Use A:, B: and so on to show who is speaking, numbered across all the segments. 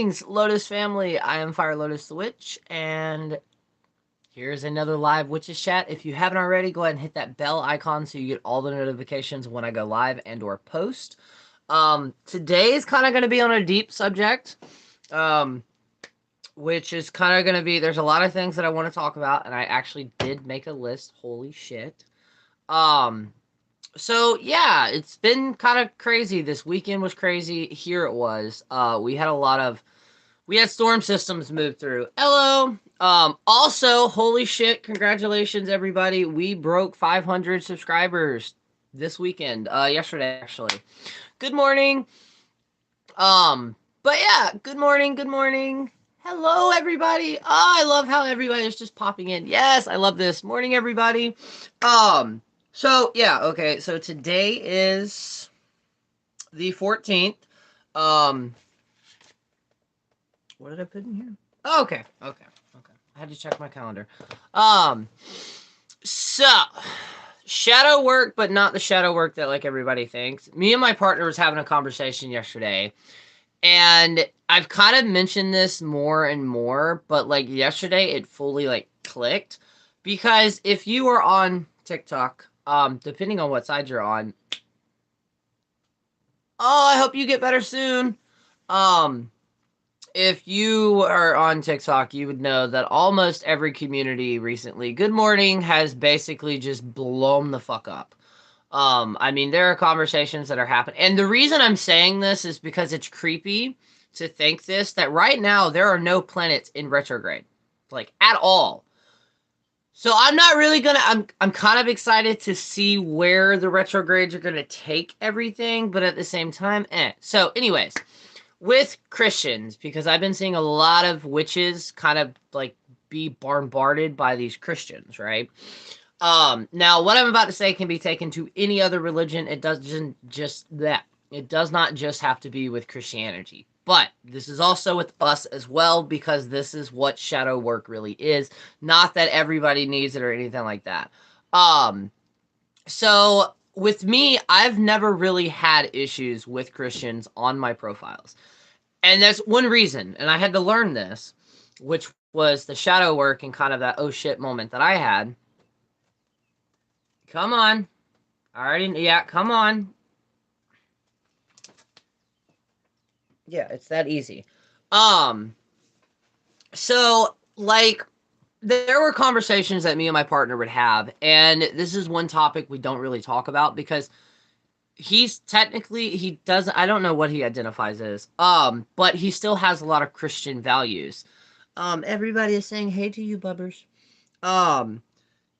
A: Greetings, Lotus family. I am Fire Lotus the Witch, and here's another live Witches chat. If you haven't already, go ahead and hit that bell icon so you get all the notifications when I go live and or post. Today is kind of going to be on a deep subject, um, which is kind of going to be, there's a lot of things that I want to talk about, and I actually did make a list. Holy shit. Um, so yeah, it's been kind of crazy. This weekend was crazy. Here it was. We had storm systems move through. Hello. Also, holy shit, congratulations everybody. We broke 500 subscribers this weekend. Yesterday actually. Good morning. But yeah, good morning, good morning. Hello everybody. Oh, I love how everybody's just popping in. Yes, I love this. Morning everybody. So yeah, okay. So today is the 14th. Um What did I put in here? Oh, okay. I had to check my calendar. Um, so shadow work, but not the shadow work that like everybody thinks. Me and my partner was having a conversation yesterday, and I've kind of mentioned this more and more, but like yesterday it fully like clicked because if you are on TikTok, depending on what side you're on, oh, I hope you get better soon. Um, if you are on TikTok, you would know that almost every community recently, Good Morning has basically just blown the fuck up. I mean, there are conversations that are happening. And the reason I'm saying this is because it's creepy to think this, that right now there are no planets in retrograde. Like, at all. So I'm not really gonna, I'm kind of excited to see where the retrogrades are gonna take everything, but at the same time, eh. So anyways, with Christians, because I've been seeing a lot of witches kind of like be bombarded by these Christians, right? Now what I'm about to say can be taken to any other religion. It doesn't just that. It does not just have to be with Christianity. But this is also with us as well, because this is what shadow work really is. Not that everybody needs it or anything like that. So with me, I've never really had issues with Christians on my profiles. And that's one reason, and I had to learn this, which was the shadow work and kind of that oh shit moment that I had. Come on. Yeah, come on. Yeah, it's that easy. Um, so like there were conversations that me and my partner would have, and this is one topic we don't really talk about because he's technically he doesn't I don't know what he identifies as. But he still has a lot of Christian values. Everybody is saying hey to you, bubbers. Um,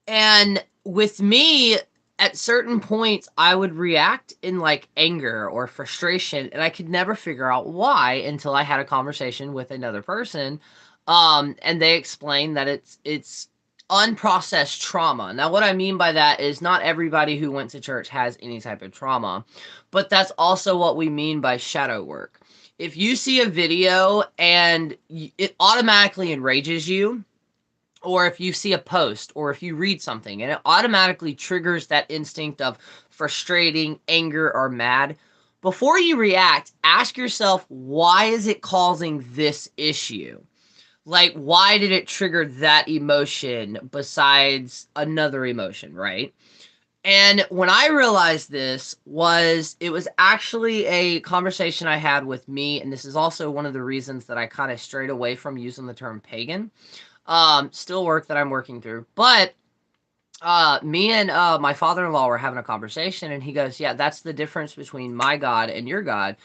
A: and with me, at certain points, I would react in like anger or frustration, and I could never figure out why until I had a conversation with another person. And they explained that it's unprocessed trauma. Now, what I mean by that is not everybody who went to church has any type of trauma, but that's also what we mean by shadow work. If you see a video and it automatically enrages you, or if you see a post or if you read something and it automatically triggers that instinct of frustrating, anger, or mad, before you react, ask yourself, why is it causing this issue? Like, why did it trigger that emotion besides another emotion, right? And when I realized this it was actually a conversation I had with me, and this is also one of the reasons that I kind of strayed away from using the term pagan. Still work that I'm working through. But me and my father-in-law were having a conversation, and he goes, yeah, that's the difference between my God and your God.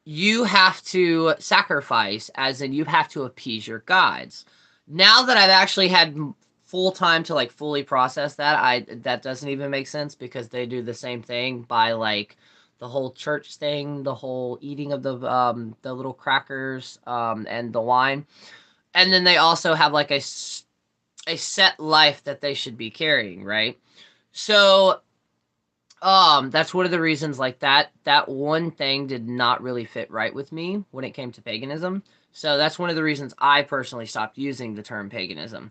A: You have to sacrifice, as in you have to appease your gods. Now that I've actually had full time to like fully process that, that doesn't even make sense, because they do the same thing by like the whole church thing, the whole eating of the little crackers and the wine. And then they also have like a set life that they should be carrying, right? So that's one of the reasons, like that one thing did not really fit right with me when it came to paganism. So that's one of the reasons I personally stopped using the term paganism.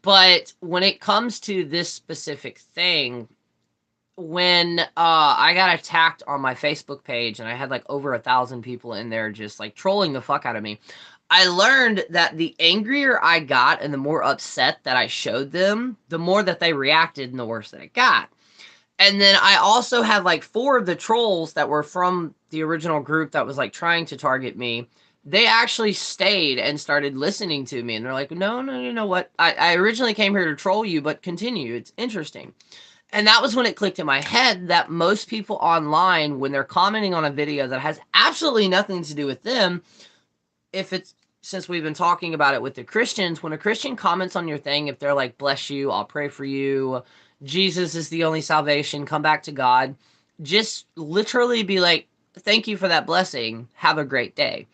A: But when it comes to this specific thing, when I got attacked on my Facebook page and I had like over 1,000 people in there just like trolling the fuck out of me, I learned that the angrier I got and the more upset that I showed them, the more that they reacted and the worse that it got. And then I also had like 4 of the trolls that were from the original group that was like trying to target me. They actually stayed and started listening to me. And they're like, no, no, you know what? I originally came here to troll you, but continue. It's interesting. And that was when it clicked in my head that most people online, when they're commenting on a video that has absolutely nothing to do with them, if it's, since we've been talking about it with the Christians, when a Christian comments on your thing, if they're like, bless you, I'll pray for you, Jesus is the only salvation, come back to God, just literally be like, thank you for that blessing, have a great day.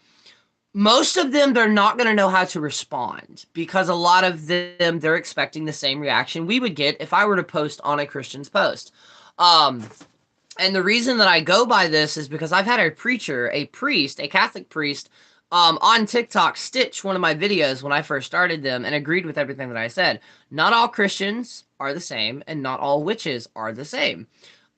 A: Most of them, they're not going to know how to respond because a lot of them, they're expecting the same reaction we would get if I were to post on a Christian's post. And the reason that I go by this is because I've had a preacher, a priest, a Catholic priest, on TikTok stitch one of my videos when I first started them and agreed with everything that I said. Not all Christians are the same, and not all witches are the same.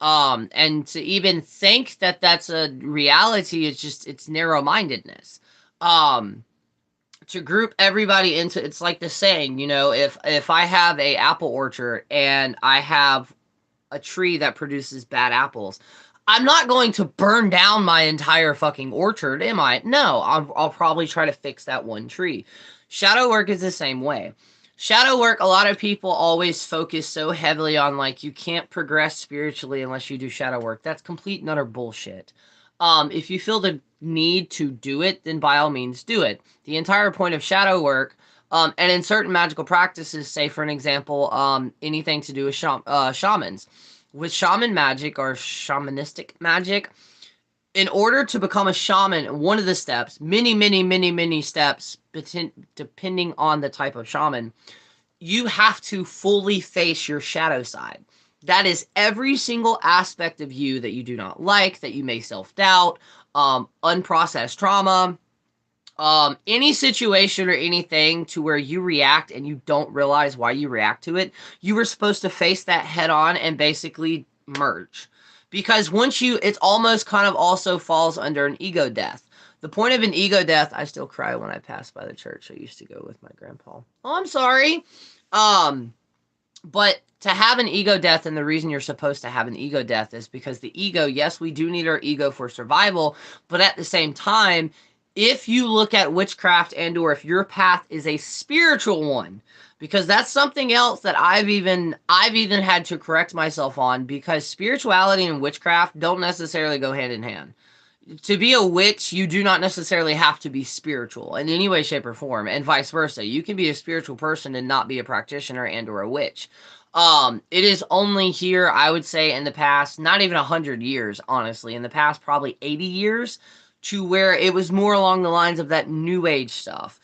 A: And to even think that that's a reality, it's narrow-mindedness. To group everybody into, it's like the saying, if I have a apple orchard and I have a tree that produces bad apples, I'm not going to burn down my entire fucking orchard, am I? No, I'll probably try to fix that one tree. Shadow work is the same way. Shadow work, a lot of people always focus so heavily on, like, you can't progress spiritually unless you do shadow work. That's complete and utter bullshit. If you feel the need to do it, then by all means do it. The entire point of shadow work, and in certain magical practices, say for an example, anything to do with shamans. With shaman magic or shamanistic magic, in order to become a shaman, one of the steps, many steps, depending on the type of shaman, you have to fully face your shadow side. That is every single aspect of you that you do not like, that you may self-doubt, unprocessed trauma, any situation or anything to where you react and you don't realize why you react to it, you were supposed to face that head on and basically merge. Because once it's almost kind of also falls under an ego death. The point of an ego death, I still cry when I pass by the church I used to go with my grandpa. Oh, I'm sorry. But to have an ego death, and the reason you're supposed to have an ego death is because the ego, yes, we do need our ego for survival, but at the same time, if you look at witchcraft and or if your path is a spiritual one, because that's something else that I've even had to correct myself on, because spirituality and witchcraft don't necessarily go hand in hand. To be a witch, you do not necessarily have to be spiritual in any way, shape, or form, and vice versa. You can be a spiritual person and not be a practitioner and or a witch. It is only here, I would say, in the past, not even 100 years, honestly, in the past probably 80 years, to where it was more along the lines of that new age stuff.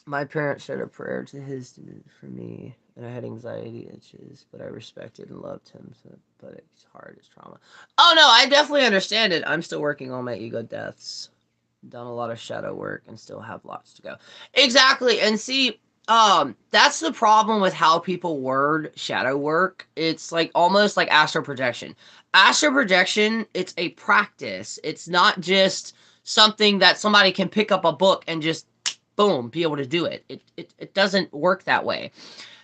A: My parents said a prayer to his for me, and I had anxiety itches, but I respected and loved him, but it's hard, it's trauma. Oh no, I definitely understand it. I'm still working on my ego deaths. Done a lot of shadow work and still have lots to go. Exactly, and see, that's the problem with how people word shadow work. It's like almost like astral projection. Astral projection, it's a practice. It's not just something that somebody can pick up a book and just, boom, be able to do it. It doesn't work that way.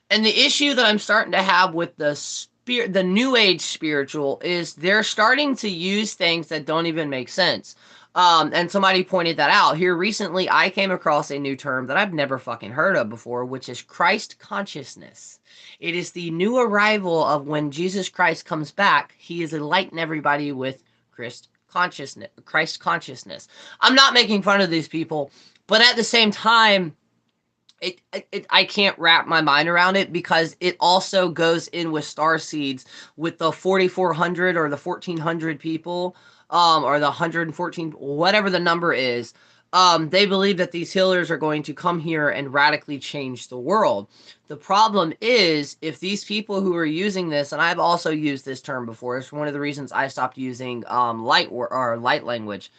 A: And the issue that I'm starting to have with the new age spiritual is they're starting to use things that don't even make sense. And somebody pointed that out. Here recently, I came across a new term that I've never fucking heard of before, which is Christ consciousness. It is the new arrival of when Jesus Christ comes back, he is enlightening everybody with Christ consciousness. I'm not making fun of these people, but at the same time, I can't wrap my mind around it, because it also goes in with star seeds with the 4,400 or the 1,400 people, or the 114, whatever the number is. They believe that these healers are going to come here and radically change the world. The problem is, if these people who are using this, and I've also used this term before, it's one of the reasons I stopped using light language.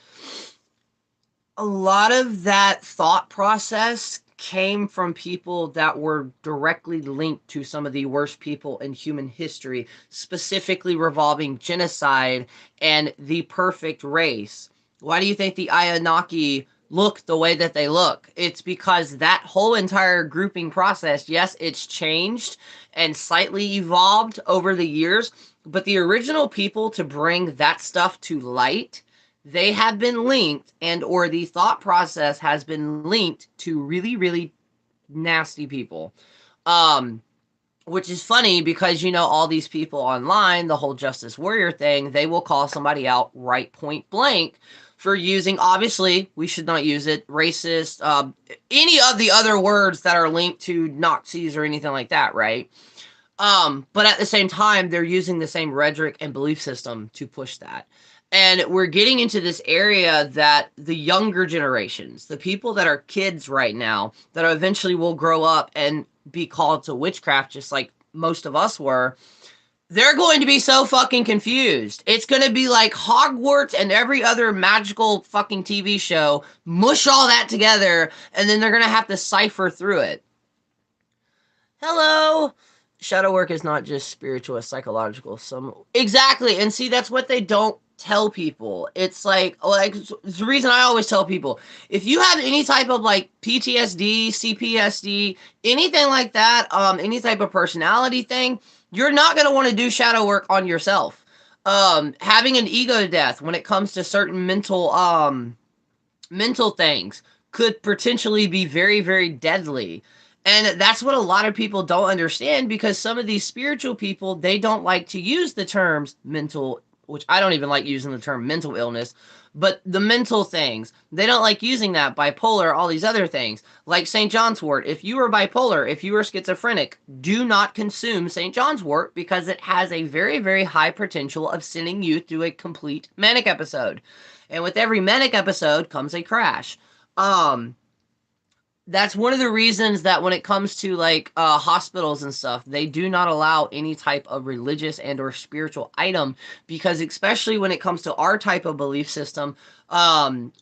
A: A lot of that thought process came from people that were directly linked to some of the worst people in human history, specifically revolving genocide and the perfect race. Why do you think the Anunnaki look the way that they look. It's because that whole entire grouping process, yes, it's changed and slightly evolved over the years, but the original people to bring that stuff to light, they have been linked, and or the thought process has been linked to really, really nasty people. Um, which is funny because, you know, all these people online, the whole justice warrior thing, they will call somebody out right point blank for using, obviously, we should not use it, racist, any of the other words that are linked to Nazis or anything like that, right? But at the same time, they're using the same rhetoric and belief system to push that. And we're getting into this area that the younger generations, the people that are kids right now, that eventually will grow up and be called to witchcraft, just like most of us were, they're going to be so fucking confused. It's going to be like Hogwarts and every other magical fucking TV show, mush all that together, and then they're going to have to cipher through it. Hello. Shadow work is not just spiritual, it's psychological. Exactly. And see, that's what they don't tell people. It's like it's the reason I always tell people, if you have any type of like PTSD, CPSD, anything like that, any type of personality thing, you're not going to want to do shadow work on yourself. Having an ego death when it comes to certain mental things could potentially be very, very deadly. And that's what a lot of people don't understand, because some of these spiritual people, they don't like to use the terms mental, which I don't even like using the term mental illness, but the mental things, they don't like using that, bipolar, all these other things. Like St. John's wort, if you are bipolar, if you are schizophrenic, do not consume St. John's wort, because it has a very, very high potential of sending you through a complete manic episode. And with every manic episode comes a crash. That's one of the reasons that when it comes to like hospitals and stuff, they do not allow any type of religious and or spiritual item, because especially when it comes to our type of belief system,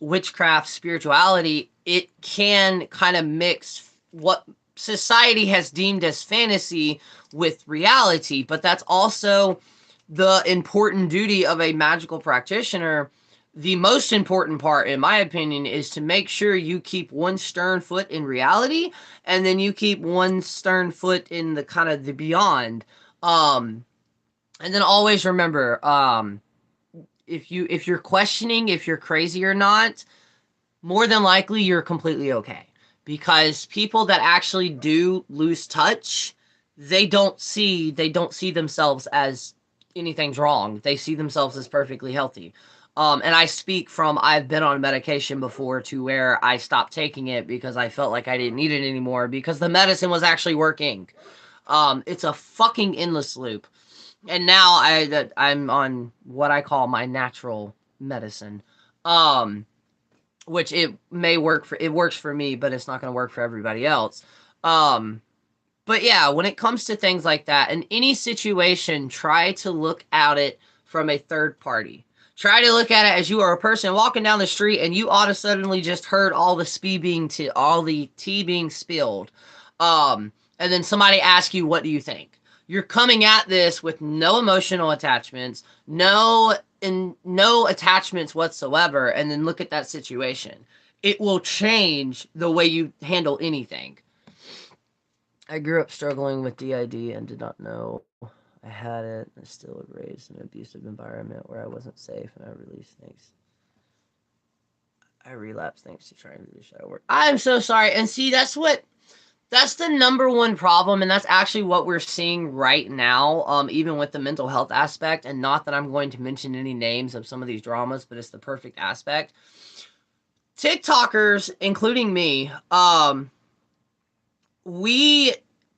A: witchcraft, spirituality, it can kind of mix what society has deemed as fantasy with reality. But that's also the important duty of a magical practitioner. The most important part, in my opinion, is to make sure you keep one stern foot in reality, and then you keep one stern foot in the kind of the beyond. And then always remember, if you're questioning if you're crazy or not, more than likely you're completely okay. Because people that actually do lose touch, they don't see themselves as anything's wrong. They see themselves as perfectly healthy. And I speak from, I've been on medication before to where I stopped taking it because I felt like I didn't need it anymore because the medicine was actually working. It's a fucking endless loop. And now I'm on what I call my natural medicine. Which it works for me, but it's not going to work for everybody else. But yeah, when it comes to things like that, in any situation, try to look at it from a third party. Try to look at it as you are a person walking down the street and you ought to suddenly just heard all the tea being spilled. And then somebody asks you, what do you think? You're coming at this with no emotional attachments, no attachments whatsoever, and then look at that situation. It will change the way you handle anything. I grew up struggling with DID and did not know I had it. I still was raised in an abusive environment where I wasn't safe, and I relapsed thanks to trying to do shadow work. I'm so sorry. And see, that's the number one problem, and that's actually what we're seeing right now, even with the mental health aspect. And not that I'm going to mention any names of some of these dramas, but it's the perfect aspect. TikTokers, including me,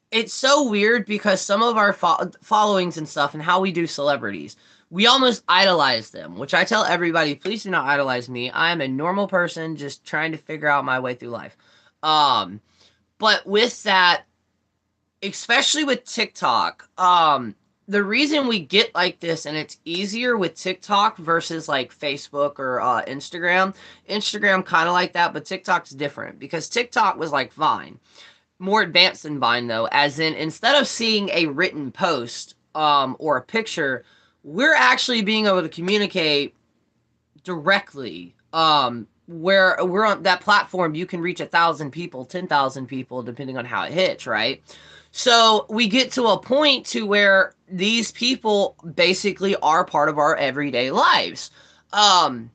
A: it's so weird because some of our followings and stuff and how we do celebrities, we almost idolize them, which I tell everybody, please do not idolize me. I am a normal person just trying to figure out my way through life. But with that, especially with TikTok, the reason we get like this, and it's easier with TikTok versus like Facebook or Instagram. Instagram kind of like that, but TikTok's different because TikTok was like Vine. More advanced than Vine, though, as in instead of seeing a written post or a picture, we're actually being able to communicate directly where we're on that platform, you can reach 1,000 people, 10,000 people, depending on how it hits, right? So we get to a point to where these people basically are part of our everyday lives. Um,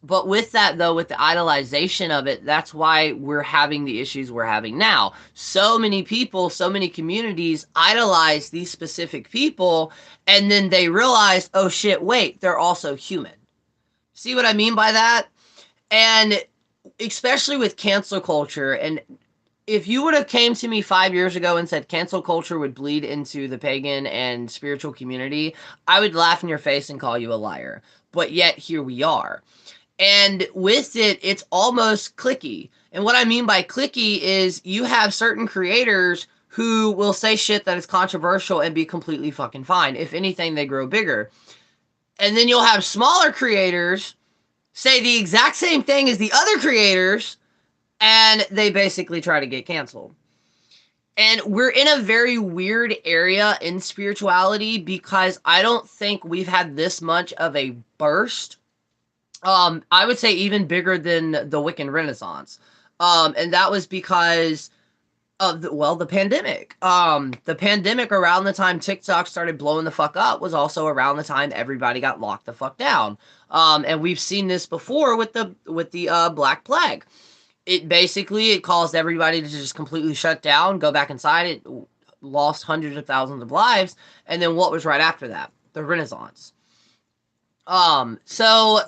A: but with that, though, with the idolization of it, that's why we're having the issues we're having now. So many people, so many communities idolize these specific people, and then they realize, oh shit, wait, they're also human. See what I mean by that? And especially with cancel culture, and if you would have came to me 5 years ago and said cancel culture would bleed into the pagan and spiritual community, I would laugh in your face and call you a liar. But yet here we are. And with it, it's almost clicky. And what I mean by clicky is you have certain creators who will say shit that is controversial and be completely fucking fine. If anything, they grow bigger. And then you'll have smaller creators say the exact same thing as the other creators, and they basically try to get canceled. And we're in a very weird area in spirituality because I don't think we've had this much of a burst. I would say even bigger than the Wiccan Renaissance. And that was because of the pandemic. The pandemic around the time TikTok started blowing the fuck up was also around the time everybody got locked the fuck down. And we've seen this before with the Black Plague. It caused everybody to just completely shut down, go back inside. It lost hundreds of thousands of lives. And then what was right after that? The Renaissance. So,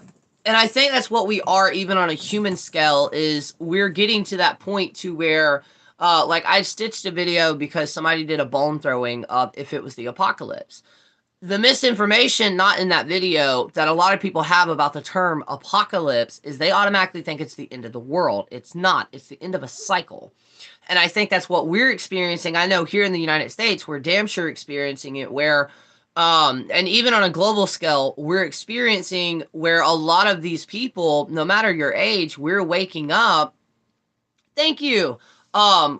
A: and I think that's what we are, even on a human scale, is we're getting to that point to where, like I stitched a video because somebody did a bone throwing of if it was the apocalypse. The misinformation not in that video that a lot of people have about the term apocalypse is they automatically think it's the end of the world. It's not. It's the end of a cycle. And I think that's what we're experiencing. I know here in the United States, we're damn sure experiencing it where, and even on a global scale, we're experiencing where a lot of these people, no matter your age, we're waking up. Thank you.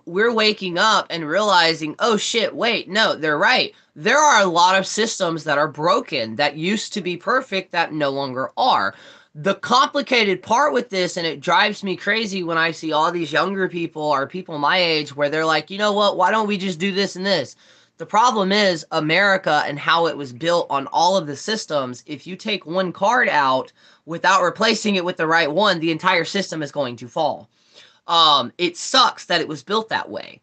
A: We're waking up and realizing, oh shit, wait, no, they're right. There are a lot of systems that are broken that used to be perfect that no longer are. The complicated part with this, and it drives me crazy when I see all these younger people or people my age where they're like, you know what, why don't we just do this and this? The problem is America and how it was built on all of the systems. If you take one card out without replacing it with the right one, the entire system is going to fall. It sucks that it was built that way.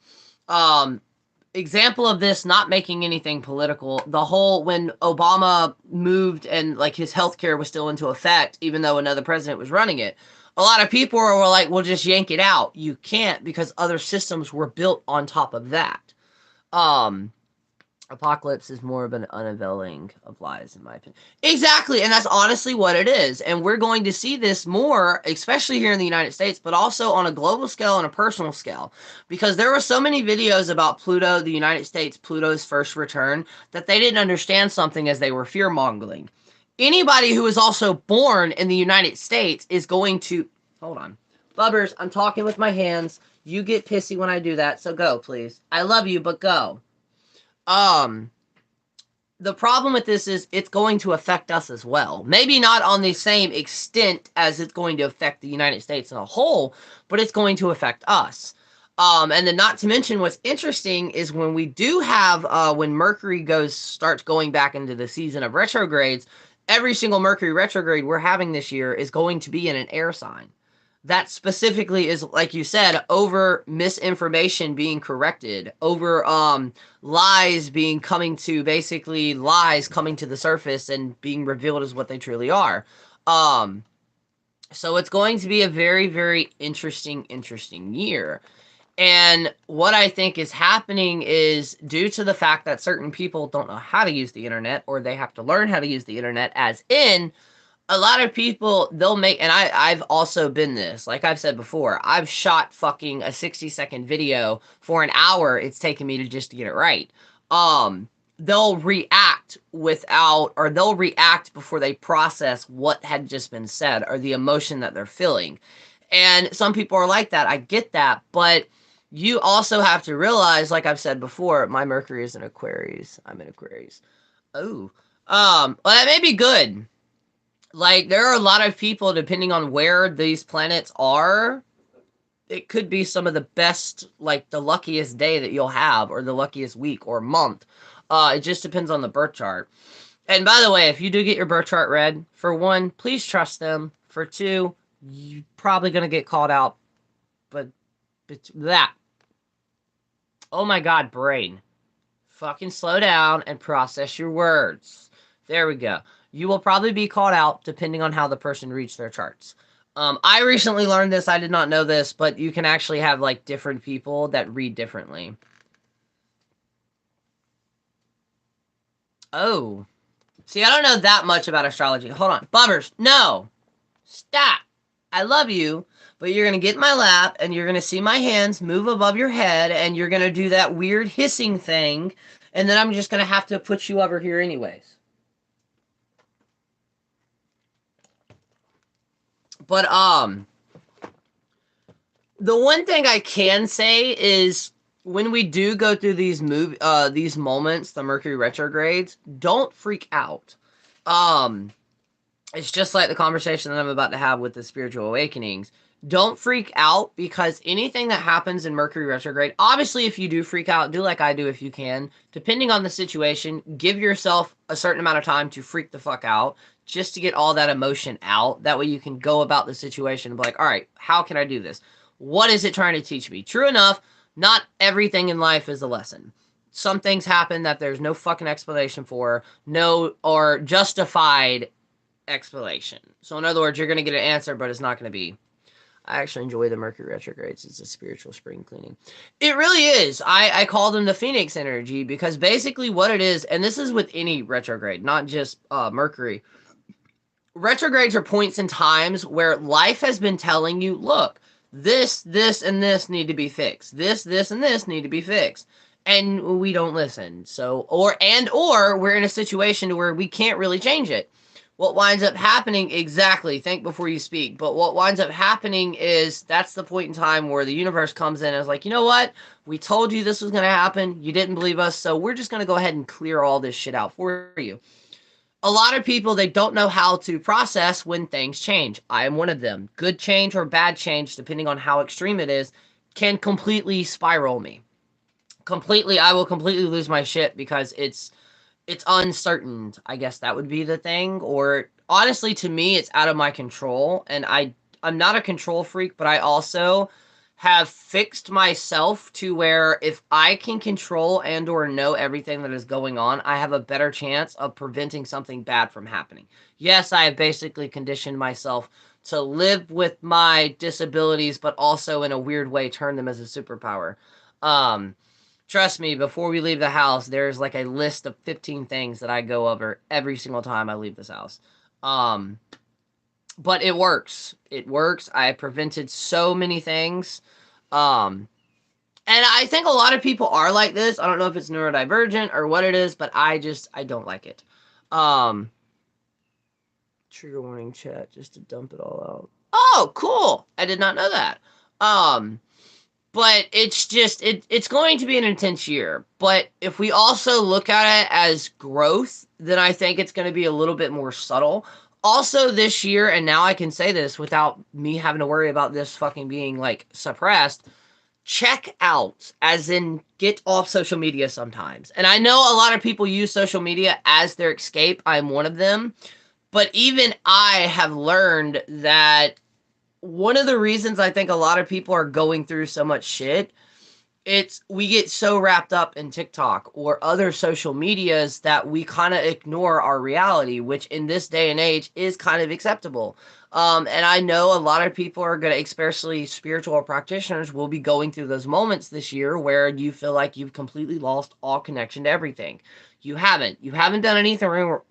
A: Example of this, not making anything political, the whole, when Obama moved and like his healthcare was still into effect, even though another president was running it, a lot of people were like, well, just yank it out. You can't, because other systems were built on top of that. Apocalypse is more of an unveiling of lies, in my opinion. Exactly, and that's honestly what it is. And we're going to see this more, especially here in the United States, but also on a global scale and a personal scale. Because there were so many videos about Pluto, the United States, Pluto's first return, that they didn't understand something as they were fear-mongering. Anybody who is also born in the United States is going to... Hold on. Bubbers, I'm talking with my hands. You get pissy when I do that, so go, please. I love you, but go. The problem with this is it's going to affect us as well. Maybe not on the same extent as it's going to affect the United States as a whole, but it's going to affect us. And then not to mention what's interesting is when we do have, when Mercury starts going back into the season of retrogrades, every single Mercury retrograde we're having this year is going to be in an air sign. That specifically is, like you said, over misinformation being corrected, over lies coming to the surface and being revealed as what they truly are. So it's going to be a very, very interesting year. And what I think is happening is due to the fact that certain people don't know how to use the internet, or they have to learn how to use the internet, as in a lot of people, and I've also been this, like I've said before, I've shot fucking a 60-second video for an hour it's taken me to just get it right. They'll react they'll react before they process what had just been said or the emotion that they're feeling. And some people are like that, I get that, but you also have to realize, like I've said before, my Mercury is in Aquarius. I'm in Aquarius. Oh. Well, that may be good. Like, there are a lot of people, depending on where these planets are, it could be some of the best, like, the luckiest day that you'll have, or the luckiest week or month. It just depends on the birth chart. And by the way, if you do get your birth chart read, for one, please trust them. For two, you're probably going to get called out. But that. Oh my god, brain. Fucking slow down and process your words. There we go. You will probably be called out depending on how the person reads their charts. I recently learned this. I did not know this, but you can actually have like different people that read differently. Oh. See, I don't know that much about astrology. Hold on. Bummers, no. Stop. I love you, but you're going to get in my lap and you're going to see my hands move above your head and you're going to do that weird hissing thing. And then I'm just going to have to put you over here anyways. But, the one thing I can say is when we do go through these moments, the Mercury retrogrades, don't freak out. It's just like the conversation that I'm about to have with the spiritual awakenings. Don't freak out, because anything that happens in Mercury retrograde, obviously if you do freak out, do like I do if you can. Depending on the situation, give yourself a certain amount of time to freak the fuck out, just to get all that emotion out. That way you can go about the situation and be like, all right, how can I do this? What is it trying to teach me? True enough, not everything in life is a lesson. Some things happen that there's no fucking explanation for, no, or justified explanation. So in other words, you're going to get an answer, but it's not going to be. I actually enjoy the Mercury retrogrades. It's a spiritual spring cleaning. It really is. I call them the Phoenix energy, because basically what it is, and this is with any retrograde, not just Mercury. Retrogrades are points in times where life has been telling you, look, this, and this need to be fixed. This, and this need to be fixed. And we don't listen. So, or we're in a situation where we can't really change it. What winds up happening, exactly, think before you speak, but what winds up happening is that's the point in time where the universe comes in and is like, you know what? We told you this was going to happen. You didn't believe us, so we're just going to go ahead and clear all this shit out for you. A lot of people, they don't know how to process when things change. I am one of them. Good change or bad change, depending on how extreme it is, can completely spiral me. I will completely lose my shit, because it's uncertain. I guess that would be the thing. Or honestly, to me, it's out of my control. And I'm not a control freak, but I also have fixed myself to where if I can control and or know everything that is going on, I have a better chance of preventing something bad from happening. Yes, I have basically conditioned myself to live with my disabilities, but also in a weird way turn them as a superpower. Trust me, before we leave the house, there's like a list of 15 things that I go over every single time I leave this house. But it works. It works. I prevented so many things. And I think a lot of people are like this. I don't know if it's neurodivergent or what it is, but I don't like it. Trigger warning chat, just to dump it all out. Oh, cool. I did not know that. But it's just, it's going to be an intense year. But if we also look at it as growth, then I think it's going to be a little bit more subtle. Also this year, and now I can say this without me having to worry about this fucking being, like, suppressed, check out, as in get off social media sometimes. And I know a lot of people use social media as their escape. I'm one of them. But even I have learned that one of the reasons I think a lot of people are going through so much shit, we get so wrapped up in TikTok or other social medias that we kind of ignore our reality, which in this day and age is kind of acceptable. And I know a lot of people are going to, especially spiritual practitioners, will be going through those moments this year where you feel like you've completely lost all connection to everything. You haven't done anything wrong.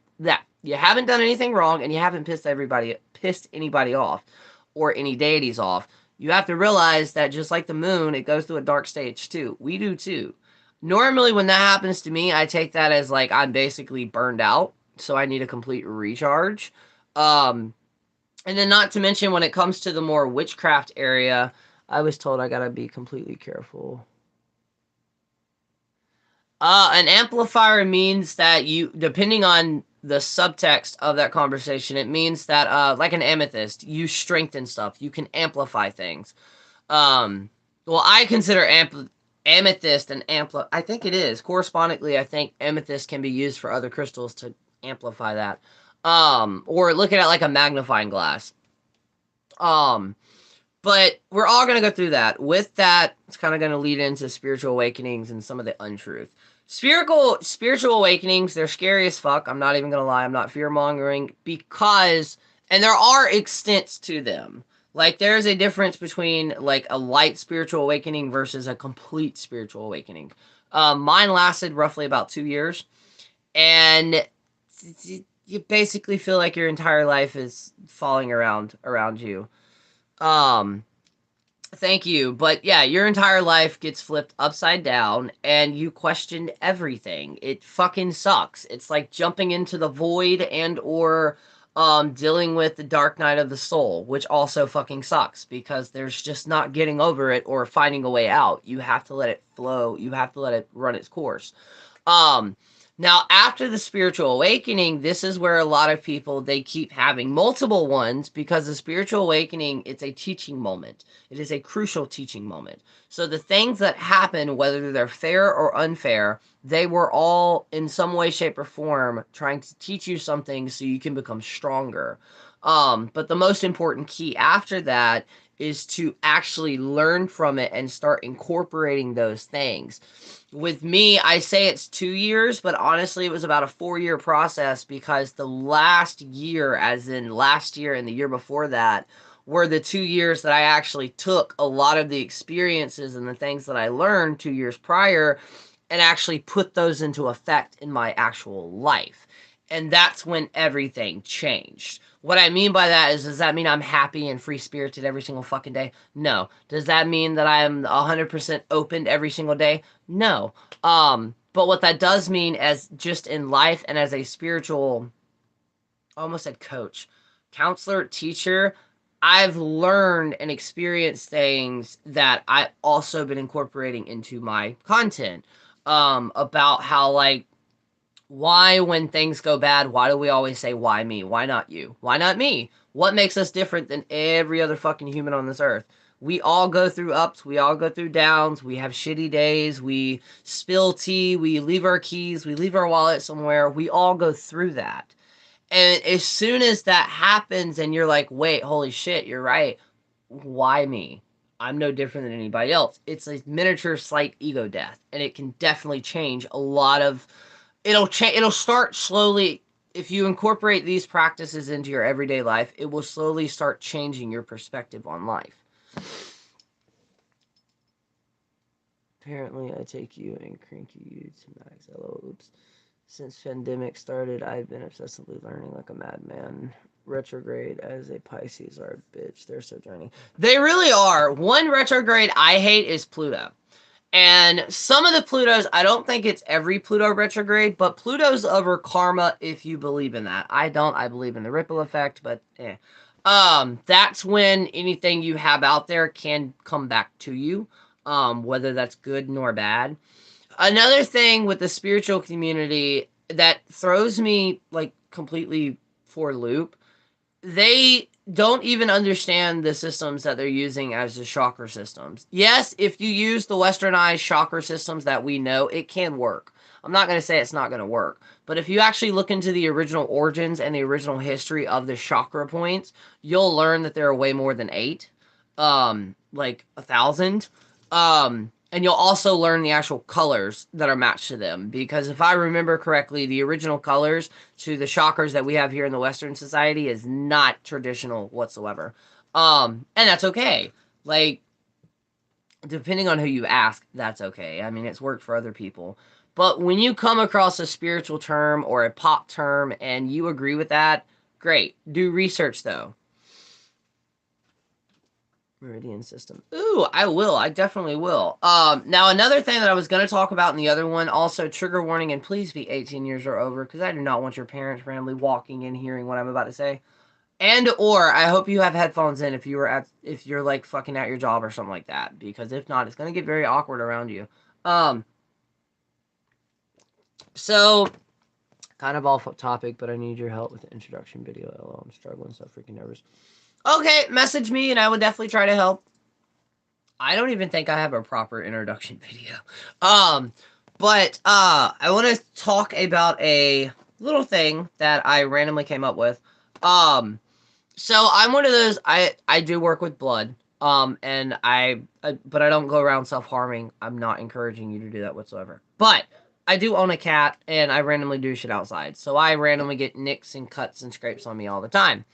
A: You haven't done anything wrong, and you haven't pissed anybody off, or any deities off. You have to realize that just like the moon, it goes through a dark stage too. We do too. Normally when that happens to me, I take that as like I'm basically burned out, so I need a complete recharge. And then not to mention when it comes to the more witchcraft area, I was told I gotta be completely careful. An amplifier means that you, depending on the subtext of that conversation, it means that like an amethyst, you strengthen stuff, you can amplify things. Well, I consider amethyst and I think it is. Correspondingly, I think amethyst can be used for other crystals to amplify that. Or look at it like a magnifying glass. But we're all going to go through that. With that, it's kind of going to lead into spiritual awakenings and some of the untruth. Spiritual awakenings, they're scary as fuck. I'm not even going to lie. I'm not fear-mongering because, and there are extents to them. Like, there's a difference between, like, a light spiritual awakening versus a complete spiritual awakening. Mine lasted roughly about 2 years. And you basically feel like your entire life is falling around you. Thank you. But yeah, your entire life gets flipped upside down and you question everything. It fucking sucks. It's like jumping into the void and or dealing with the dark night of the soul, which also fucking sucks because there's just not getting over it or finding a way out. You have to let it flow. You have to let it run its course. Um, Now after the spiritual awakening, this is where a lot of people, they keep having multiple ones because the spiritual awakening, it's a teaching moment. It is a crucial teaching moment. So the things that happen, whether they're fair or unfair, they were all in some way, shape, or form trying to teach you something so you can become stronger. But the most important key after that is to actually learn from it and start incorporating those things. With me, I say it's 2 years, but honestly, it was about a 4-year process because the last year, as in last year and the year before that, were the 2 years that I actually took a lot of the experiences and the things that I learned 2 years prior and actually put those into effect in my actual life. And that's when everything changed. What I mean by that is, does that mean I'm happy and free-spirited every single fucking day? No. Does that mean that I'm 100% open every single day? No. But what that does mean, as just in life and as a spiritual, I almost said coach, counselor, teacher, I've learned and experienced things that I've also been incorporating into my content. About how, like, why, when things go bad, why do we always say, why me? Why not you? Why not me? What makes us different than every other fucking human on this earth? We all go through ups, we all go through downs, we have shitty days, we spill tea, we leave our keys, we leave our wallet somewhere. We all go through that. And as soon as that happens and you're like, wait, holy shit, you're right. Why me? I'm no different than anybody else. It's a miniature slight ego death, and it can definitely change a lot of. It'll start slowly. If you incorporate these practices into your everyday life, it will slowly start changing your perspective on life. Apparently, I take you and cranky you to max. Hello, oops. Since pandemic started, I've been obsessively learning like a madman. Retrograde as a Pisces are a bitch. They're so draining. They really are. One retrograde I hate is Pluto. And some of the Plutos, I don't think it's every Pluto retrograde, but Pluto's over karma if you believe in that. I don't. I believe in the ripple effect, but eh. That's when anything you have out there can come back to you, whether that's good nor bad. Another thing with the spiritual community that throws me like completely for a loop, they don't even understand the systems that they're using as the chakra systems. Yes, if you use the westernized chakra systems that we know, it can work. I'm not going to say it's not going to work. But if you actually look into the original origins and the original history of the chakra points, you'll learn that there are way more than 8. Like 1,000. And you'll also learn the actual colors that are matched to them. Because if I remember correctly, the original colors to the chakras that we have here in the Western society is not traditional whatsoever. And that's okay. Like, depending on who you ask, that's okay. I mean, it's worked for other people. But when you come across a spiritual term or a pop term and you agree with that, great. Do research, though. Meridian system. Ooh, I will. I definitely will. Now another thing that I was going to talk about in the other one, also trigger warning, and please be 18 years or over, because I do not want your parents randomly walking in hearing what I'm about to say. And or I hope you have headphones in if you're like fucking at your job or something like that, because if not, it's going to get very awkward around you. So Kind of off topic, but I need your help with the introduction video. LOL, I'm struggling, so freaking nervous. Okay, message me and I would definitely try to help. I don't even think I have a proper introduction video. But I want to talk about a little thing that I randomly came up with. So I'm one of those, I do work with blood. And but I don't go around self-harming. I'm not encouraging you to do that whatsoever. But I do own a cat, and I randomly do shit outside. So I randomly get nicks and cuts and scrapes on me all the time.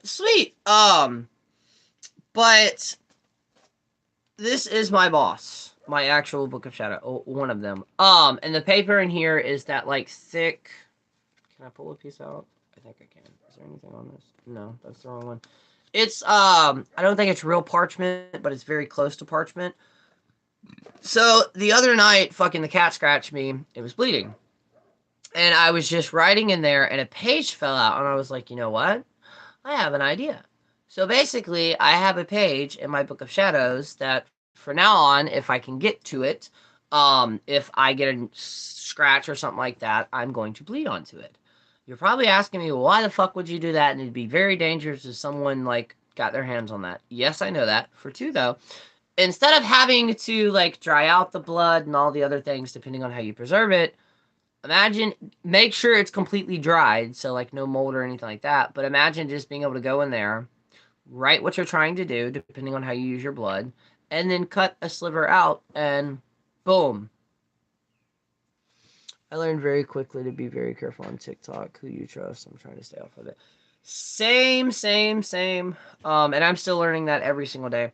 A: Sweet. But this is my boss. My actual Book of Shadow. One of them. And the paper in here is that, like, thick... Can I pull a piece out? I think I can. Is there anything on this? No, that's the wrong one. It's, I don't think it's real parchment, but it's very close to parchment. So, the other night, fucking the cat scratched me. It was bleeding. And I was just writing in there, and a page fell out, and I was like, you know what? I have an idea. So, basically, I have a page in my Book of Shadows that, for now on, if I can get to it, if I get a scratch or something like that, I'm going to bleed onto it. You're probably asking me, well, why the fuck would you do that? And it'd be very dangerous if someone, like, got their hands on that. Yes, I know that. For two, though, instead of having to, like, dry out the blood and all the other things, depending on how you preserve it, make sure it's completely dried, so, like, no mold or anything like that. But imagine just being able to go in there, write what you're trying to do, depending on how you use your blood, and then cut a sliver out, and boom. I learned very quickly to be very careful on TikTok. Who you trust? I'm trying to stay off of it. Same. And I'm still learning that every single day.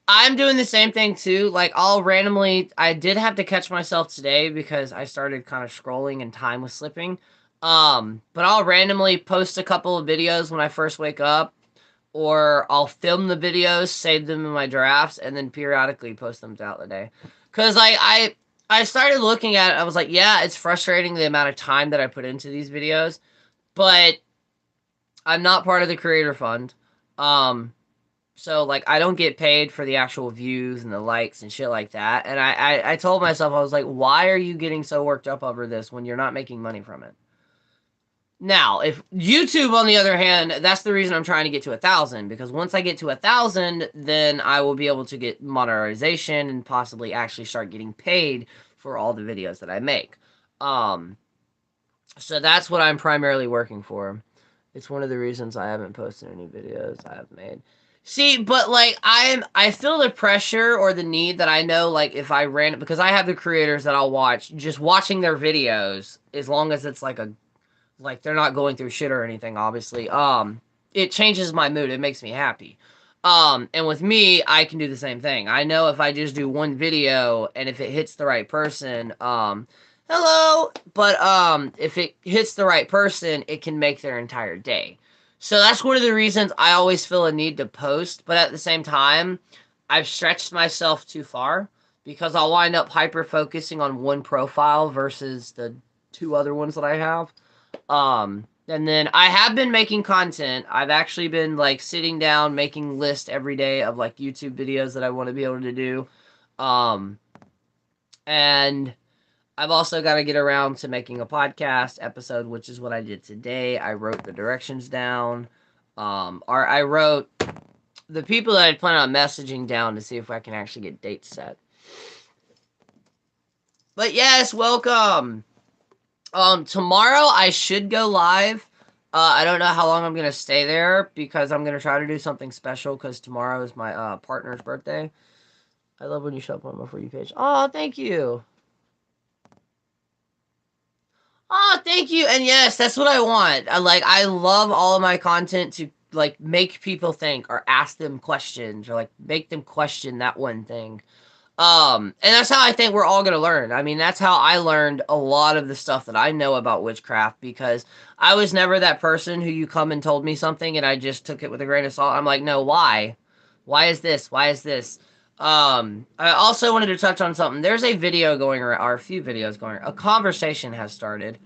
A: I'm doing the same thing too. Like, I did have to catch myself today because I started kind of scrolling and time was slipping. But I'll randomly post a couple of videos when I first wake up, or I'll film the videos, save them in my drafts, and then periodically post them throughout the day. Because I started looking at it, I was like, yeah, it's frustrating the amount of time that I put into these videos, but I'm not part of the creator fund. So, like, I don't get paid for the actual views and the likes and shit like that. And I told myself, I was like, why are you getting so worked up over this when you're not making money from it? Now, if YouTube, on the other hand, that's the reason I'm trying to get to 1,000, because once I get to 1,000, then I will be able to get monetization and possibly actually start getting paid for all the videos that I make. So that's what I'm primarily working for. It's one of the reasons I haven't posted any videos I have made. See, but, like, I feel the pressure or the need that I know, like, if I ran, because I have the creators that I'll watch, just watching their videos, as long as it's like they're not going through shit or anything, obviously, it changes my mood. It makes me happy. And with me, I can do the same thing. I know if I just do one video and if it hits the right person, hello, but if it hits the right person, it can make their entire day. So that's one of the reasons I always feel a need to post, but at the same time, I've stretched myself too far, because I'll wind up hyper focusing on one profile versus the two other ones that I have. And then I have been making content. I've actually been, like, sitting down, making lists every day of, like, YouTube videos that I want to be able to do. And I've also got to get around to making a podcast episode, which is what I did today. I wrote the directions down. Or I wrote the people that I plan on messaging down to see if I can actually get dates set. But yes, welcome. Tomorrow I should go live. I don't know how long I'm going to stay there, because I'm going to try to do something special, because tomorrow is my partner's birthday. I love when you show up on my For You page. Oh, thank you. Oh, thank you. And yes, that's what I want. I love all of my content to, like, make people think, or ask them questions, or, like, make them question that one thing. And that's how I think we're all going to learn. I mean, that's how I learned a lot of the stuff that I know about witchcraft, because I was never that person who you come and told me something and I just took it with a grain of salt. I'm like, no, why? Why is this? Why is this? I also wanted to touch on something. There's a video going around, or a few videos going around. A conversation has started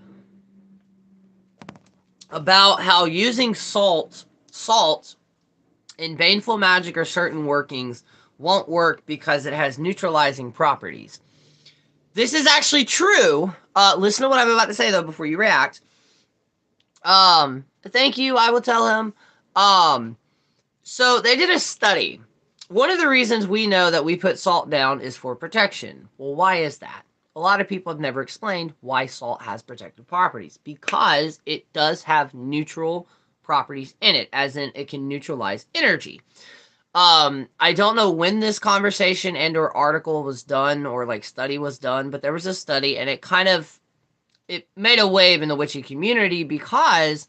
A: about how using salt in baneful magic or certain workings won't work because it has neutralizing properties. This is actually true. Listen to what I'm about to say though before you react. Thank you. I will tell him. So they did a study. One of the reasons we know that we put salt down is for protection. Well, why is that? A lot of people have never explained why salt has protective properties, because it does have neutral properties in it, as in it can neutralize energy. I don't know when this conversation and or article was done or like study was done, but there was a study and it made a wave in the witchy community because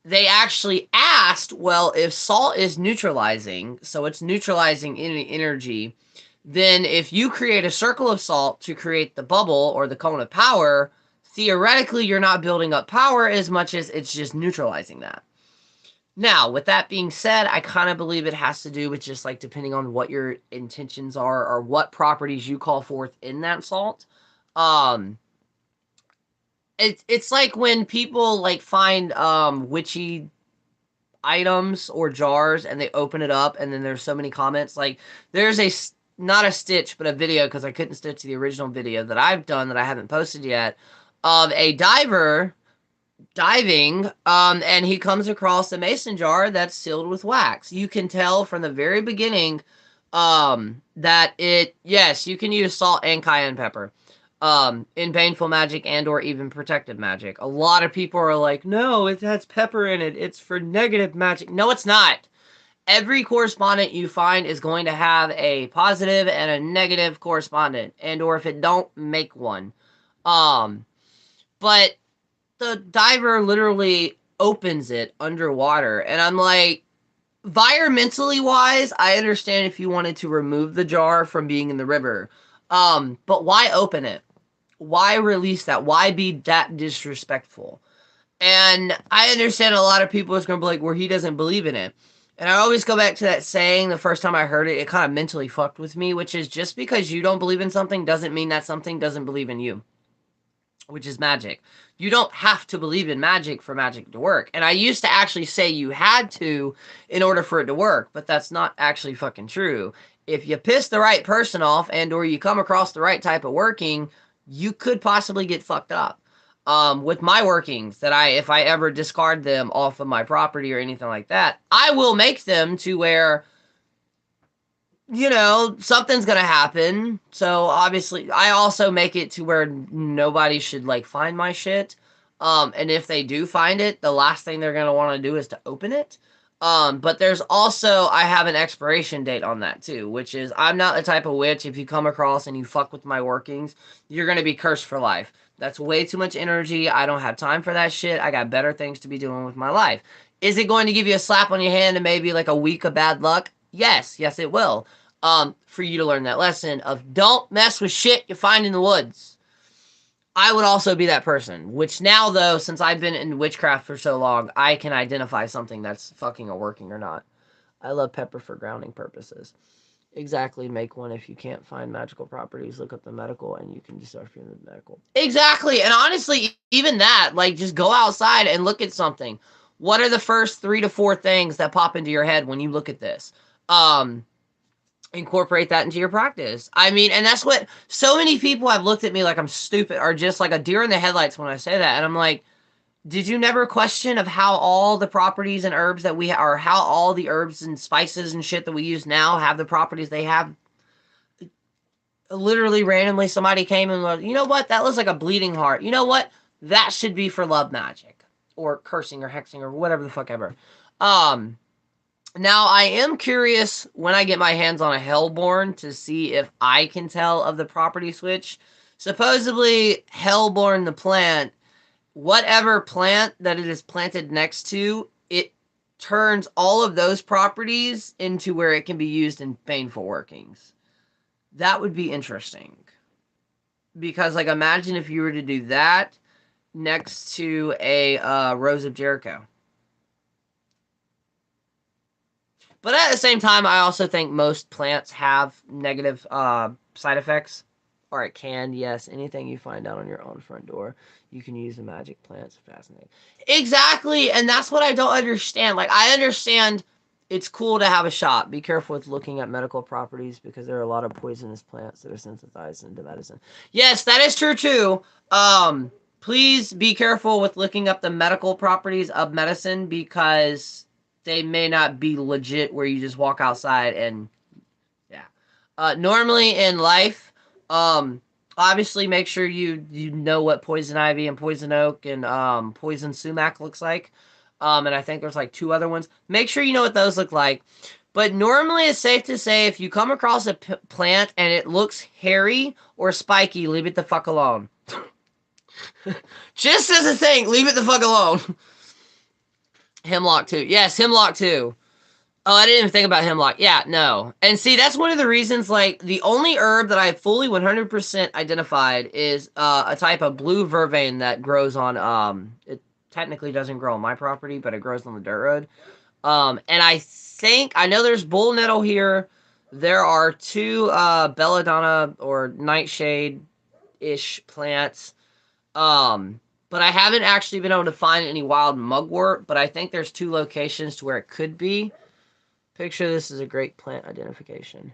A: they actually asked, well, if salt is neutralizing, so it's neutralizing any energy, then if you create a circle of salt to create the bubble or the cone of power, theoretically you're not building up power as much as it's just neutralizing that. Now, with that being said, I kind of believe it has to do with just like depending on what your intentions are or what properties you call forth in that salt. It's like when people like find witchy items or jars and they open it up and then there's so many comments. Like there's not a stitch but a video, because I couldn't stitch the original video that I've done that I haven't posted yet, of a diver diving and he comes across a mason jar that's sealed with wax. You can tell from the very beginning that yes, you can use salt and cayenne pepper in baneful magic and or even protective magic. A lot of people are like, no, it has pepper in it, it's for negative magic. No, it's not. Every correspondent you find is going to have a positive and a negative correspondent, and or if it don't, make one. But the diver literally opens it underwater, and I'm like, environmentally wise, I understand if you wanted to remove the jar from being in the river, but why open it? Why release that? Why be that disrespectful? And I understand a lot of people is going to be like, well, he doesn't believe in it. And I always go back to that saying, the first time I heard it, it kind of mentally fucked with me, which is just because you don't believe in something doesn't mean that something doesn't believe in you, which is magic. You don't have to believe in magic for magic to work. And I used to actually say you had to in order for it to work, but that's not actually fucking true. If you piss the right person off and or you come across the right type of working, you could possibly get fucked up. With my workings, that if I ever discard them off of my property or anything like that, I will make them to where, you know, something's gonna happen. So obviously I also make it to where nobody should like find my shit. And if they do find it, the last thing they're gonna want to do is to open it. But there's also, I have an expiration date on that too, which is I'm not the type of witch, if you come across and you fuck with my workings, you're gonna be cursed for life. That's way too much energy. I don't have time for that shit. I got better things to be doing with my life. Is it going to give you a slap on your hand and maybe like a week of bad luck? Yes, it will. For you to learn that lesson of don't mess with shit you find in the woods. I would also be that person, which now though, since I've been in witchcraft for so long, I can identify something that's fucking or working or not. I love pepper for grounding purposes. Exactly, make one. If you can't find magical properties, look up the medical and you can decipher the medical. Exactly, and honestly, even that, like, just go outside and look at something. What are the first 3 to 4 things that pop into your head when you look at this? Incorporate that into your practice. I mean, and that's what so many people have looked at me like I'm stupid or just like a deer in the headlights when I say that. And I'm like, did you never question of how all the properties and herbs that we are, how all the herbs and spices and shit that we use now have the properties they have? Literally randomly somebody came and was, you know what, that looks like a bleeding heart. You know what, that should be for love magic or cursing or hexing or whatever the fuck ever. Now I am curious when I get my hands on a Hellborn to see if I can tell of the property switch. Supposedly Hellborn, the plant, whatever plant that it is planted next to, it turns all of those properties into where it can be used in baneful workings. That would be interesting. Because, like, imagine if you were to do that next to a Rose of Jericho. But at the same time, I also think most plants have negative side effects. Or it can, yes. Anything you find out on your own front door, you can use the magic plants. Fascinating. Exactly, and that's what I don't understand. Like, I understand it's cool to have a shot. Be careful with looking at medical properties because there are a lot of poisonous plants that are synthesized into medicine. Yes, that is true too. Please be careful with looking up the medical properties of medicine because they may not be legit where you just walk outside and yeah. Normally in life, obviously make sure you know what poison ivy and poison oak and poison sumac looks like. And I think there's like 2 other ones. Make sure you know what those look like. But normally it's safe to say if you come across a plant and it looks hairy or spiky, leave it the fuck alone. Just as a thing, leave it the fuck alone. Hemlock too. Yes, hemlock too. Oh, I didn't even think about hemlock. Yeah, no. And see, that's one of the reasons, like, the only herb that I fully 100% identified is a type of blue vervain that grows on, it technically doesn't grow on my property, but it grows on the dirt road. And I know there's bull nettle here. There are 2 belladonna or nightshade-ish plants. But I haven't actually been able to find any wild mugwort, but I think there's 2 locations to where it could be. Picture this is a great plant identification.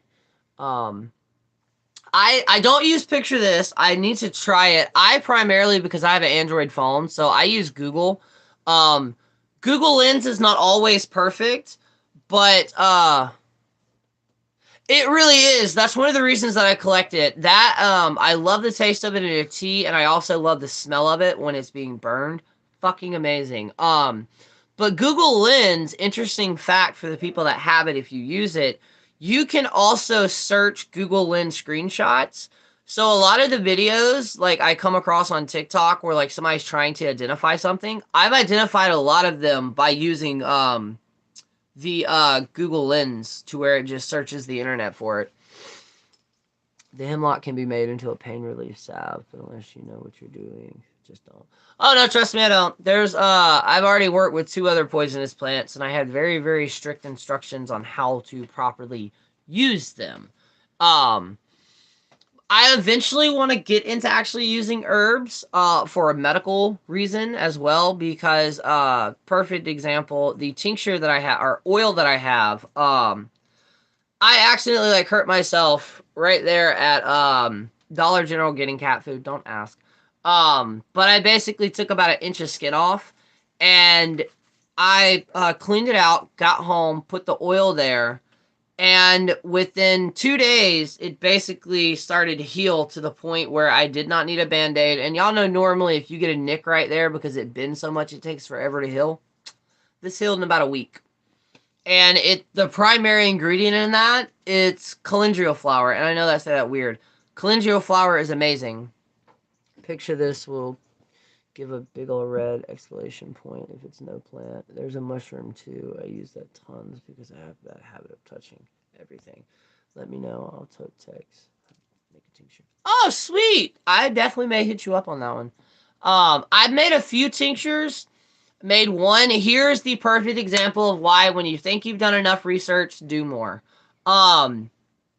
A: I don't use picture this. I need to try it. I primarily, because I have an Android phone, so I use Google. Google Lens is not always perfect, but it really is. That's one of the reasons that I collect it. That I love the taste of it in a tea, and I also love the smell of it when it's being burned. Fucking amazing. But Google Lens, interesting fact for the people that have it if you use it, you can also search Google Lens screenshots. So a lot of the videos, like, I come across on TikTok where, like, somebody's trying to identify something, I've identified a lot of them by using the Google Lens to where it just searches the internet for it. The hemlock can be made into a pain relief salve, but unless you know what you're doing, just don't. Oh, no, trust me, I don't. I've already worked with 2 other poisonous plants, and I had very, very strict instructions on how to properly use them. I eventually want to get into actually using herbs, for a medical reason as well, because, perfect example, the tincture that I have, or oil that I have, I accidentally, like, hurt myself right there at, Dollar General getting cat food. Don't ask. But I basically took about 1 inch of skin off, and I cleaned it out, got home, put the oil there, and within 2 days, it basically started to heal to the point where I did not need a Band-Aid. And y'all know normally if you get a nick right there because it bends so much it takes forever to heal. This healed in about a week. And the primary ingredient in that, it's calendula flower. And I know that's that weird. Calendula flower is amazing. Picture this will give a big old red exclamation point if it's no plant. There's a mushroom too. I use that tons because I have that habit of touching everything. Let me know. I'll text. Make a tincture. Oh, sweet! I definitely may hit you up on that one. I've made a few tinctures. Made one. Here's the perfect example of why when you think you've done enough research, do more. I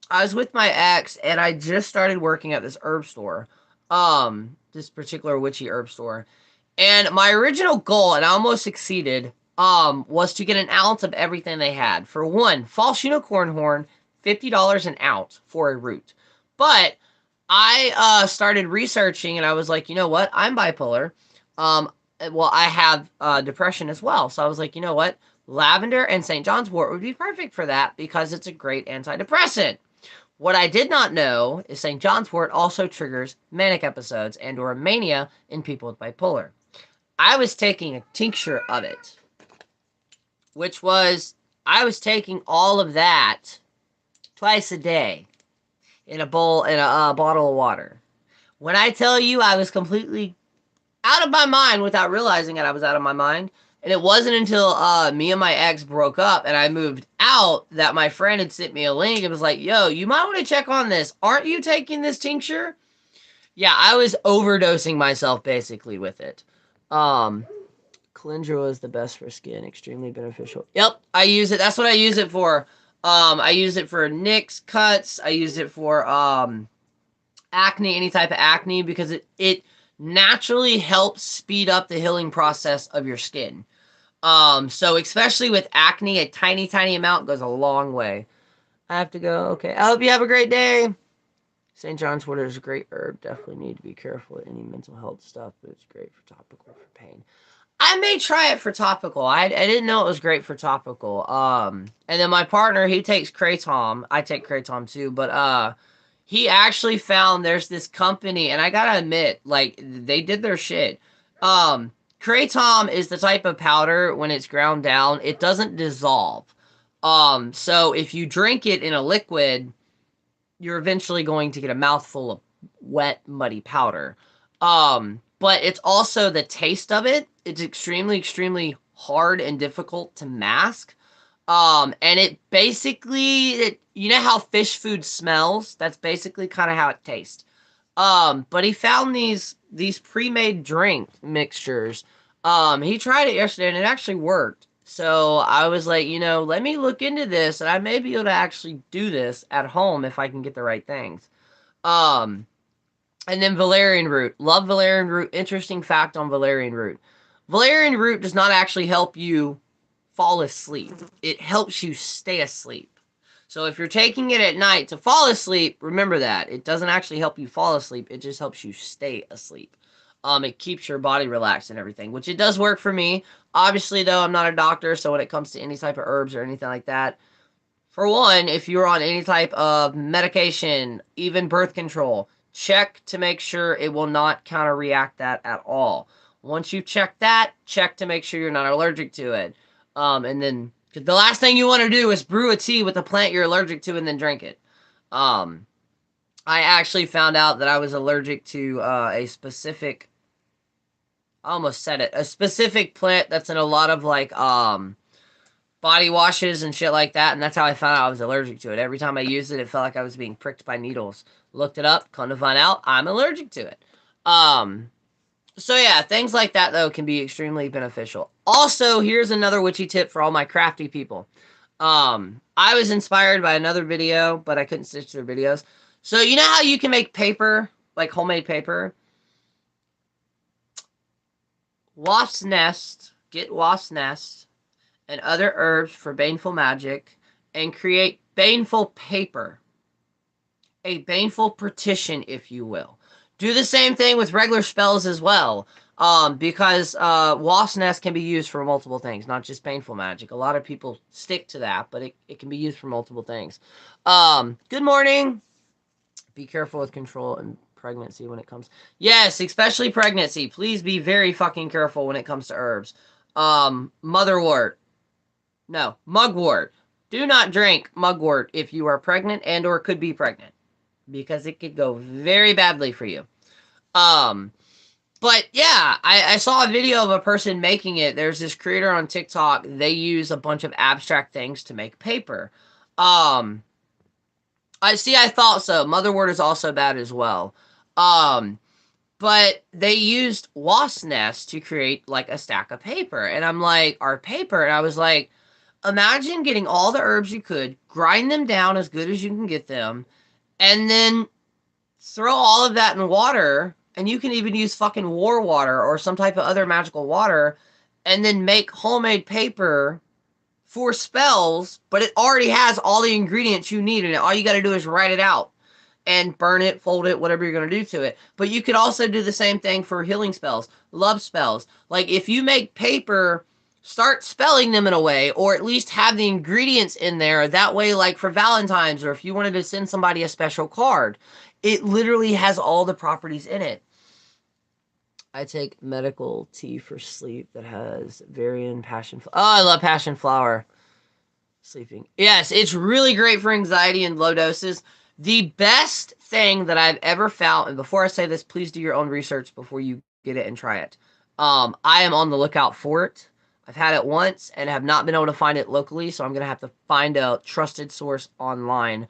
A: was with my ex and I just started working at this herb store. This particular witchy herb store. And my original goal, and I almost succeeded, was to get an ounce of everything they had. For one, false unicorn horn, $50 an ounce for a root. But I started researching and I was like, you know what? I'm bipolar. Well, I have depression as well. So I was like, you know what? Lavender and St. John's wort would be perfect for that because it's a great antidepressant. What I did not know is St. John's wort also triggers manic episodes and or mania in people with bipolar. I was taking a tincture of it, which was, I was taking all of that twice a day in a bowl, in a bottle of water. When I tell you I was completely out of my mind without realizing that I was out of my mind. And it wasn't until me and my ex broke up and I moved out that my friend had sent me a link and was like, yo, you might want to check on this. Aren't you taking this tincture? Yeah, I was overdosing myself basically with it. Calendula is the best for skin. Extremely beneficial. Yep, I use it. That's what I use it for. I use it for nicks, cuts. I use it for acne, any type of acne, because it naturally helps speed up the healing process of your skin. So especially with acne, a tiny, tiny amount goes a long way. I have to go. Okay. I hope you have a great day. St. John's water is a great herb. Definitely need to be careful with any mental health stuff, but it's great for topical for pain. I may try it for topical. I didn't know it was great for topical. And then my partner, he takes Kratom. I take Kratom too, but he actually found there's this company, and I gotta admit, like, they did their shit. Kratom is the type of powder, when it's ground down, it doesn't dissolve. So if you drink it in a liquid, you're eventually going to get a mouthful of wet, muddy powder. But it's also the taste of it. It's extremely, extremely hard and difficult to mask. And it basically, you know how fish food smells? That's basically kind of how it tastes. But he found these pre-made drink mixtures. He tried it yesterday and it actually worked. So I was like, let me look into this, and I may be able to actually do this at home if I can get the right things. And then Valerian Root. Love Valerian Root. Interesting fact on Valerian Root. Valerian Root does not actually help you fall asleep. It helps you stay asleep. So if you're taking it at night to fall asleep, remember that. It doesn't actually help you fall asleep. It just helps you stay asleep. It keeps your body relaxed and everything, which it does work for me. Obviously, though, I'm not a doctor, so when it comes to any type of herbs or anything like that, for one, if you're on any type of medication, even birth control, check to make sure it will not counter-react that at all. Once you check that, check to make sure you're not allergic to it. And then, cause the last thing you want to do is brew a tea with a plant you're allergic to and then drink it. I actually found out that I was allergic to a specific, I almost said it, a specific plant that's in a lot of like body washes and shit like that, and that's how I found out I was allergic to it. Every time I used it, it felt like I was being pricked by needles. Looked it up, come to find out I'm allergic to it. So yeah, things like that, though, can be extremely beneficial. Also, here's another witchy tip for all my crafty people. I was inspired by another video, but I couldn't stitch their videos. So you know how you can make paper, like homemade paper? Wasp's nest, get wasp's nest, and other herbs for baneful magic, and create baneful paper. A baneful partition, if you will. Do the same thing with regular spells as well. Because wasp's nest can be used for multiple things, not just baneful magic. A lot of people stick to that, but it can be used for multiple things. Good morning. Be careful with control and pregnancy when it comes. Yes, especially pregnancy. Please be very fucking careful when it comes to herbs. Mugwort. No, mugwort. Do not drink mugwort if you are pregnant and or could be pregnant, because it could go very badly for you. But yeah, I saw a video of a person making it. There's this creator on TikTok. They use a bunch of abstract things to make paper. I thought so. Motherwort is also bad as well. But they used wasp nest to create like a stack of paper. And I'm like, our paper? And I was like, imagine getting all the herbs you could, grind them down as good as you can get them, and then throw all of that in water, and you can even use fucking war water or some type of other magical water, and then make homemade paper for spells, but it already has all the ingredients you need in it. All you got to do is write it out and burn it, fold it, whatever you're going to do to it. But you could also do the same thing for healing spells, love spells. Like, if you make paper, start spelling them in a way, or at least have the ingredients in there. That way, like for Valentine's, or if you wanted to send somebody a special card, it literally has all the properties in it. I take medical tea for sleep that has Valerian passion. Oh, I love passion flower. Sleeping. Yes, it's really great for anxiety in low doses. The best thing that I've ever found, and before I say this, please do your own research before you get it and try it. I am on the lookout for it. I've had it once and have not been able to find it locally, so I'm going to have to find a trusted source online.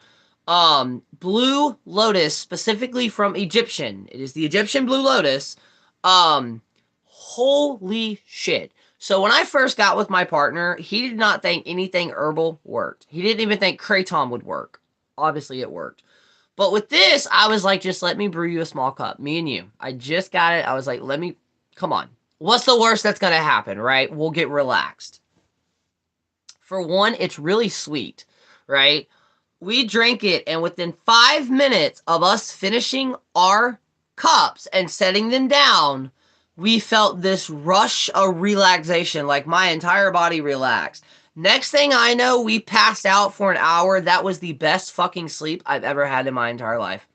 A: Blue Lotus, specifically from Egyptian. It is the Egyptian Blue Lotus. Holy shit. So when I first got with my partner, he did not think anything herbal worked. He didn't even think kratom would work. Obviously it worked. But with this, I was like, just let me brew you a small cup. Me and you. I just got it. I was like, come on. What's the worst that's going to happen, right? We'll get relaxed. For one, it's really sweet, right? We drank it, and within 5 minutes of us finishing our cups and setting them down, we felt this rush of relaxation, like my entire body relaxed. Next thing I know, we passed out for an hour. That was the best fucking sleep I've ever had in my entire life.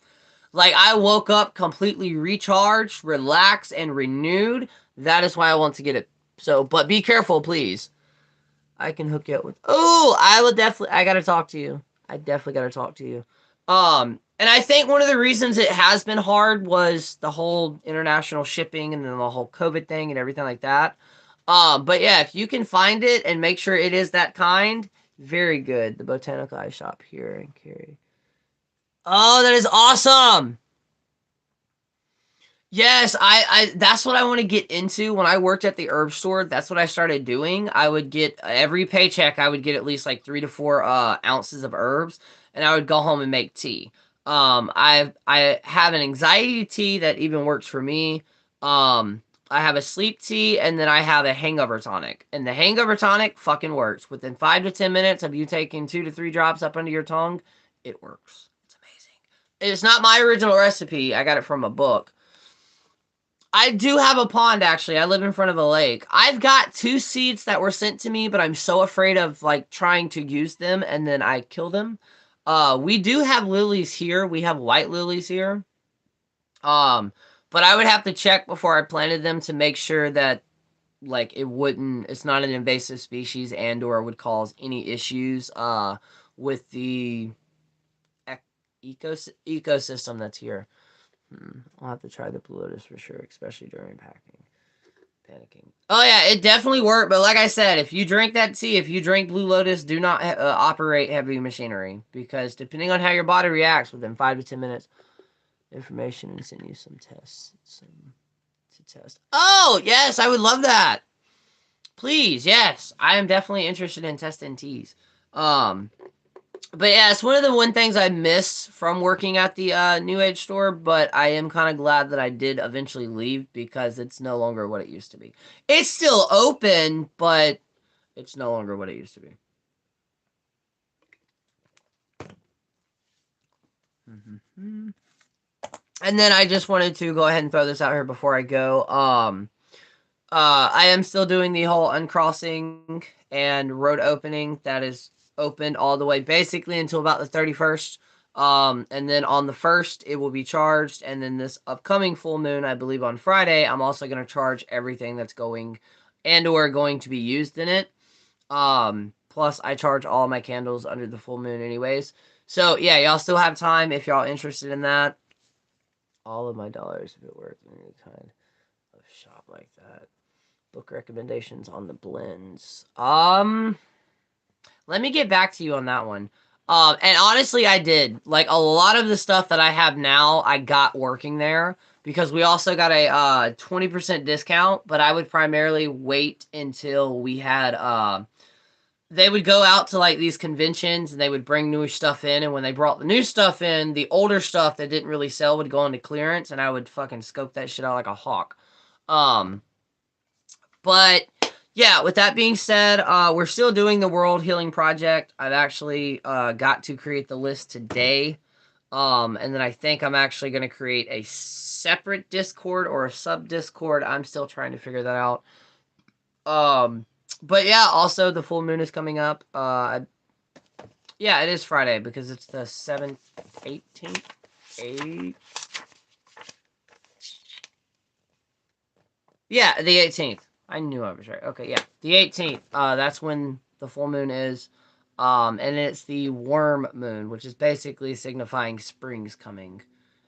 A: Like, I woke up completely recharged, relaxed, and renewed. That is why I want to get it. So, but be careful, please. I can hook you up with. Oh, I will definitely. I gotta talk to you. I definitely gotta talk to you. And I think one of the reasons it has been hard was the whole international shipping and then the whole COVID thing and everything like that. But yeah, if you can find it and make sure it is that kind, very good. The Botanical Eye Shop here in Cary. Oh, that is awesome. Yes, I that's what I want to get into. When I worked at the herb store, that's what I started doing. I would get every paycheck, I would get at least like 3 to 4 ounces of herbs, and I would go home and make tea. I have an anxiety tea that even works for me. I have a sleep tea, and then I have a hangover tonic. And the hangover tonic fucking works. Within 5 to 10 minutes of you taking 2 to 3 drops up under your tongue, it works. It's amazing. It's not my original recipe. I got it from a book. I do have a pond, actually. I live in front of a lake. I've got 2 seeds that were sent to me, but I'm so afraid of, like, trying to use them and then I kill them. We do have lilies here. We have white lilies here. Um, but I would have to check before I planted them to make sure that, like, it's not an invasive species and or would cause any issues, with the ecosystem that's here. I'll have to try the Blue Lotus for sure, especially during panicking. Oh yeah, it definitely worked. But like I said, if you drink that tea, if you drink Blue Lotus, do not operate heavy machinery because depending on how your body reacts within 5 to 10 minutes, information and send you some tests. Some to test. Oh yes, I would love that. Please, yes, I am definitely interested in testing teas. Um, but yeah, it's one of the one things I miss from working at the New Age store, but I am kind of glad that I did eventually leave because it's no longer what it used to be. It's still open, but it's no longer what it used to be. Mm-hmm. And then I just wanted to go ahead and throw this out here before I go. I am still doing the whole uncrossing and road opening that is opened all the way basically until about the 31st. And then on the 1st, it will be charged. And then this upcoming full moon, I believe on Friday, I'm also going to charge everything that's going and or going to be used in it. Plus I charge all my candles under the full moon anyways. So yeah, y'all still have time if y'all interested in that. All of my dollars if it works in any kind of shop like that. Book recommendations on the blends. Let me get back to you on that one. And honestly, I did. Like, a lot of the stuff that I have now, I got working there. Because we also got a 20% discount. But I would primarily wait until we had... they would go out to, like, these conventions. And they would bring new stuff in. And when they brought the new stuff in, the older stuff that didn't really sell would go into clearance. And I would fucking scope that shit out like a hawk. But yeah, with that being said, we're still doing the World Healing Project. I've actually got to create the list today. And then I think I'm actually going to create a separate Discord or a sub Discord. I'm still trying to figure that out. But yeah, also the full moon is coming up. Yeah, it is Friday because it's the 7th, 18th, 8th. Yeah, the 18th. I knew I was right. Okay, yeah. The 18th. That's when the full moon is. And it's the worm moon, which is basically signifying spring's coming.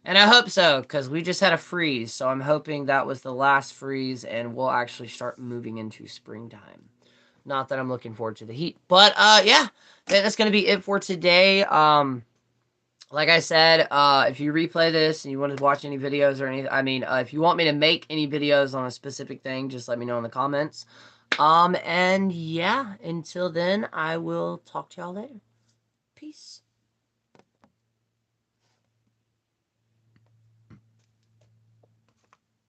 A: And I hope so, because we just had a freeze. So I'm hoping that was the last freeze and we'll actually start moving into springtime. Not that I'm looking forward to the heat. But yeah, that's going to be it for today. Like I said, if you replay this and you want to watch any videos or anything, if you want me to make any videos on a specific thing, just let me know in the comments. And yeah, until then, I will talk to y'all later. Peace.